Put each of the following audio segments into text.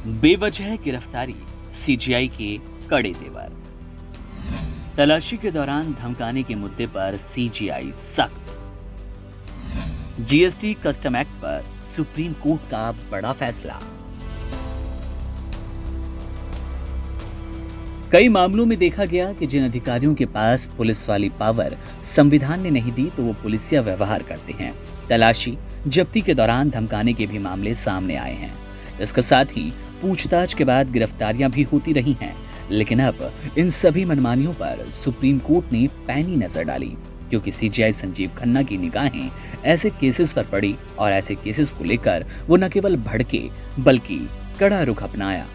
बेवजह गिरफ्तारी, सीजीआई के कड़े तेवर। तलाशी के दौरान धमकाने के मुद्दे पर सीजीआई सख्त। जीएसटी कस्टम एक्ट पर सुप्रीम कोर्ट का बड़ा फैसला। कई मामलों में देखा गया कि जिन अधिकारियों के पास पुलिस वाली पावर संविधान ने नहीं दी तो वो पुलिसिया व्यवहार करते हैं। तलाशी, जब्ती के दौरान धमकाने के भी मामले सामने आए हैं। इसके साथ ही पूछताछ के बाद गिरफ्तारियां भी होती रही हैं। लेकिन अब इन सभी मनमानियों पर सुप्रीम कोर्ट ने पैनी नजर डाली, क्योंकि सीजीआई संजीव खन्ना की निगाहें ऐसे केसेस पर पड़ी और ऐसे केसेस को लेकर वो न केवल भड़के बल्कि कड़ा रुख अपनाया।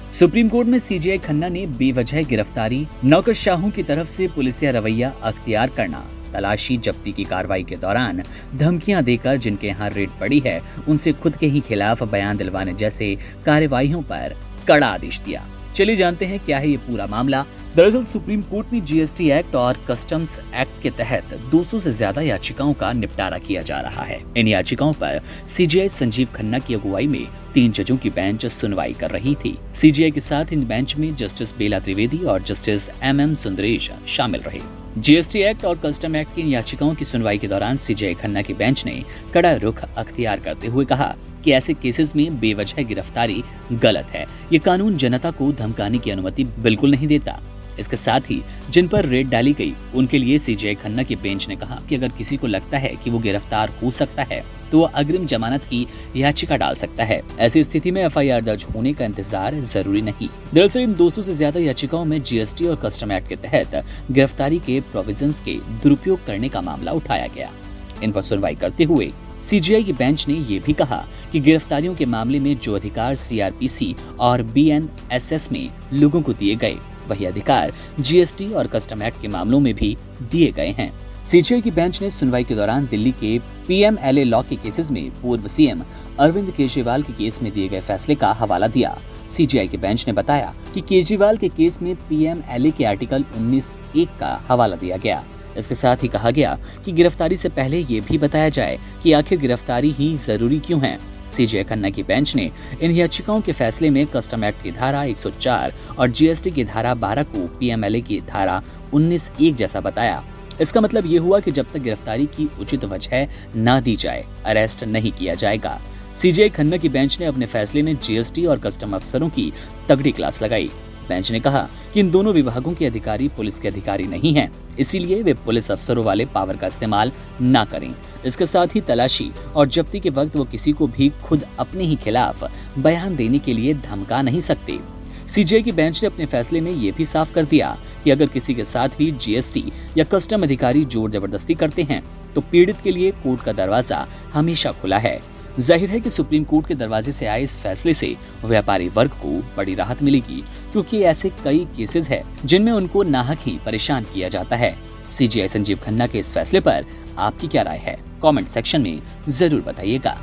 सुप्रीम कोर्ट में सीजीआई खन्ना ने बेवजह गिरफ्तारी, नौकरशाहों की तरफ से पुलिसिया रवैया अख्तियार करना, तलाशी जब्ती की कार्रवाई के दौरान धमकियां देकर जिनके यहाँ रेड पड़ी है उनसे खुद के ही खिलाफ बयान दिलवाने जैसे कार्यवाहियों पर कड़ा आदेश दिया। चलिए जानते हैं क्या है ये पूरा मामला। दरअसल सुप्रीम कोर्ट में जीएसटी एक्ट और कस्टम्स एक्ट के तहत 200 से ज्यादा याचिकाओं का निपटारा किया जा रहा है। इन याचिकाओं पर सीजीआई संजीव खन्ना की अगुवाई में 3 जजों की बेंच सुनवाई कर रही थी। सीजीआई के साथ इन बेंच में जस्टिस बेला त्रिवेदी और जस्टिस MM सुंदरेश शामिल रहे। जीएसटी एक्ट और कस्टम एक्ट की याचिकाओं की सुनवाई के दौरान सीजीआई खन्ना की बेंच ने कड़ा रुख अख्तियार करते हुए कहा कि ऐसे केसेस में बेवजह गिरफ्तारी गलत है। ये कानून जनता को धमकाने की अनुमति बिल्कुल नहीं देता। इसके साथ ही जिन पर रेड डाली गई उनके लिए सीजीआई खन्ना की बेंच ने कहा कि अगर किसी को लगता है कि वो गिरफ्तार हो सकता है तो वो अग्रिम जमानत की याचिका डाल सकता है। ऐसी स्थिति में एफआईआर दर्ज होने का इंतजार जरूरी नहीं। दरअसल इन 200 से ज्यादा याचिकाओं में जीएसटी और कस्टम एक्ट के तहत गिरफ्तारी के प्रोविजंस के दुरुपयोग करने का मामला उठाया गया। इन पर सुनवाई करते हुए सीजीआई की बेंच ने ये भी कहा कि गिरफ्तारियों के मामले में जो अधिकार सीआरपीसी और बीएनएसएस में लोगों को दिए गए वही अधिकार जीएसटी और कस्टम एक्ट के मामलों में भी दिए गए हैं। सीजीआई की बेंच ने सुनवाई के दौरान दिल्ली के पीएमएलए लॉ के केसेस में पूर्व सीएम अरविंद केजरीवाल के केस में दिए गए फैसले का हवाला दिया। सीजीआई की बेंच ने बताया कि केजरीवाल के केस में पीएमएलए के आर्टिकल 19(1) का हवाला दिया गया। इसके साथ ही कहा गया कि गिरफ्तारी से पहले ये भी बताया जाए कि आखिर गिरफ्तारी ही जरूरी क्यों है। सीजीआई खन्ना की बेंच ने इन याचिकाओं के फैसले में कस्टम एक्ट की धारा 104 और जीएसटी की धारा 12 को पीएमएलए की धारा 19(1) जैसा बताया। इसका मतलब ये हुआ कि जब तक गिरफ्तारी की उचित वजह ना दी जाए, अरेस्ट नहीं किया जाएगा। सीजीआई खन्ना की बेंच ने अपने फैसले में जीएसटी और कस्टम अफसरों की तगड़ी क्लास लगाई। बेंच ने कहा कि इन दोनों विभागों के अधिकारी पुलिस के अधिकारी नहीं हैं, इसीलिए वे पुलिस अफसरों वाले पावर का इस्तेमाल ना करें। इसके साथ ही तलाशी और जब्ती के वक्त वो किसी को भी खुद अपने ही खिलाफ बयान देने के लिए धमका नहीं सकते। सीजीआई की बेंच ने अपने फैसले में ये भी साफ कर दिया कि अगर किसी के साथ भी जीएसटी या कस्टम अधिकारी जोर जबरदस्ती करते हैं तो पीड़ित के लिए कोर्ट का दरवाजा हमेशा खुला है। जाहिर है कि सुप्रीम कोर्ट के दरवाजे से आए इस फैसले से व्यापारी वर्ग को बड़ी राहत मिलेगी, क्योंकि ऐसे कई केसेस हैं जिनमें उनको नाहक ही परेशान किया जाता है। सीजीआई संजीव खन्ना के इस फैसले पर आपकी क्या राय है? कमेंट सेक्शन में जरूर बताइएगा।